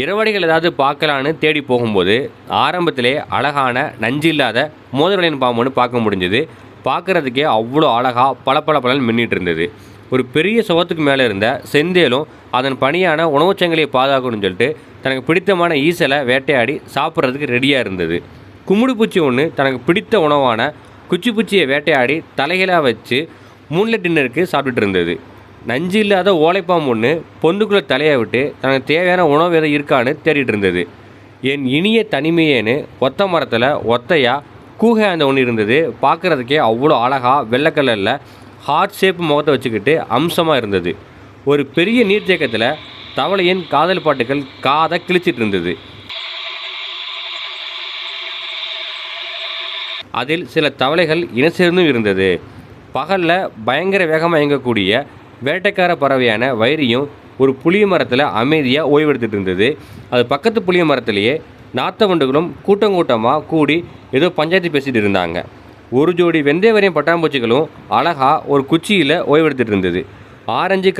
இரவடிகள் ஏதாவது பார்க்கலான்னு தேடி போகும்போது ஆரம்பத்திலே அழகான நஞ்சு இல்லாத மோதிரவளையன் பாம்பு ஒன்று பார்க்க முடிஞ்சது. பார்க்குறதுக்கே அவ்வளோ அழகாக பளபளன்னு மின்னிட்டு இருந்தது. ஒரு பெரிய சுவத்துக்கு மேலே இருந்த செந்தேலும் அதன் பணியான உணவுச்சங்கிலியை பாதுகாக்கணும்னு சொல்லிட்டு தனக்கு பிடித்தமான ஈசலை வேட்டையாடி சாப்பிட்றதுக்கு ரெடியாக இருந்தது. கும்முடு பூச்சி ஒன்று தனக்கு பிடித்த உணவான குச்சி பூச்சியை வேட்டையாடி தலைகளாக வச்சு மூன்லைட் டின்னருக்கு சாப்பிட்டுட்டு இருந்தது. நஞ்சு இல்லாத ஓலைப்பாம்பு ஒன்று பொந்துக்குள்ளே தலையை விட்டு தனக்கு தேவையான உணவு எதை இருக்கான்னு தேடிட்டு இருந்தது. என் இனிய தனிமையேன்னு ஒத்த மரத்தில் ஒத்தையாக கூகை அந்த ஒன்று இருந்தது. பார்க்குறதுக்கே அவ்வளோ அழகாக வெள்ளை கலரில் ஹார்ட் ஷேப் முகத்தை வச்சுக்கிட்டு அம்சமாக இருந்தது. ஒரு பெரிய நீர்த்தேக்கத்தில் தவளையின் காதல் பாட்டுகள் காதை கிழிச்சிட்டு இருந்தது. அதில் சில தவளைகள் இன சேர்ந்தும் இருந்தது. பகலில் பயங்கர வேகமாக இயங்கக்கூடிய வேட்டைக்கார பறவையான வைரியும் ஒரு புளிய மரத்தில் அமைதியாக ஓய்வெடுத்துட்டு இருந்தது. அது பக்கத்து புளிய மரத்திலேயே நாத்த வண்டுகளும் கூட்டமாக கூடி ஏதோ பஞ்சாயத்து பேசிகிட்டு இருந்தாங்க. ஒரு ஜோடி வெந்தயவரையும் பட்டாம்பூச்சிகளும் அழகாக ஒரு குச்சியில் ஓய்வெடுத்துட்டு இருந்தது. ஆரஞ்சு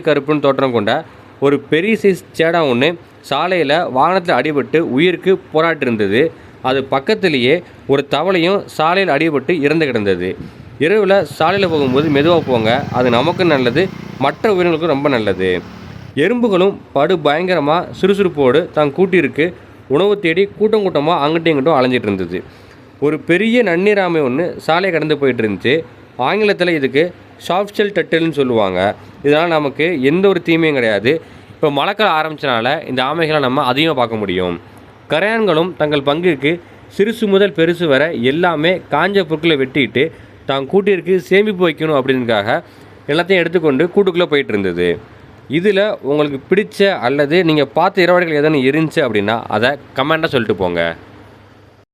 கருப்புன்னு தோற்றம் கொண்ட ஒரு பெரிய சைஸ் சேடா ஒன்று சாலையில் வாகனத்தில் அடிபட்டு உயிருக்கு போராட்டி இருந்தது. அது பக்கத்திலேயே ஒரு தவளையும் சாலையில் அடிபட்டு இறந்து கிடந்தது. இரவில் சாலையில் போகும்போது மெதுவாக போங்க, அது நமக்கும் நல்லது, மற்ற உயிரினங்களுக்கும் ரொம்ப நல்லது. எறும்புகளும் படு பயங்கரமாக சுறுசுறுப்போடு தான் கூட்டிற்கு உணவு தேடி கூட்டமாக அங்கிட்டும் இங்கிட்டும் அலைஞ்சிட்டு இருந்தது. ஒரு பெரிய நன்னீராமை ஒன்று சாலையை கடந்து போயிட்டு இருந்துச்சு. ஆங்கிலத்தில் இதுக்கு சாஃப்ட் ஷெல் டர்ட்டில்னு சொல்லுவாங்க. இதனால் நமக்கு எந்த ஒரு தீமையும் கிடையாது. இப்போ மழைக்காலம் ஆரம்பித்தனால இந்த ஆமைகளை நம்ம அதிகமாக பார்க்க முடியும். கரையான்களும் தங்கள் பங்குக்கு சிறுசு முதல் பெருசு வர எல்லாமே காஞ்ச பொருட்களை வெட்டிட்டு தான் கூட்டிற்கு சேமிப்பு வைக்கணும் அப்படின்றதுக்காக எல்லாத்தையும் எடுத்துக்கொண்டு கூட்டுக்குள்ளே போயிட்டு இருந்தது. இதில் உங்களுக்கு பிடிச்ச அல்லது நீங்கள் பார்த்த இரவடிகள் எதனா இருந்துச்சு அப்படின்னா அதை கமெண்ட்டாக சொல்லிட்டு போங்க.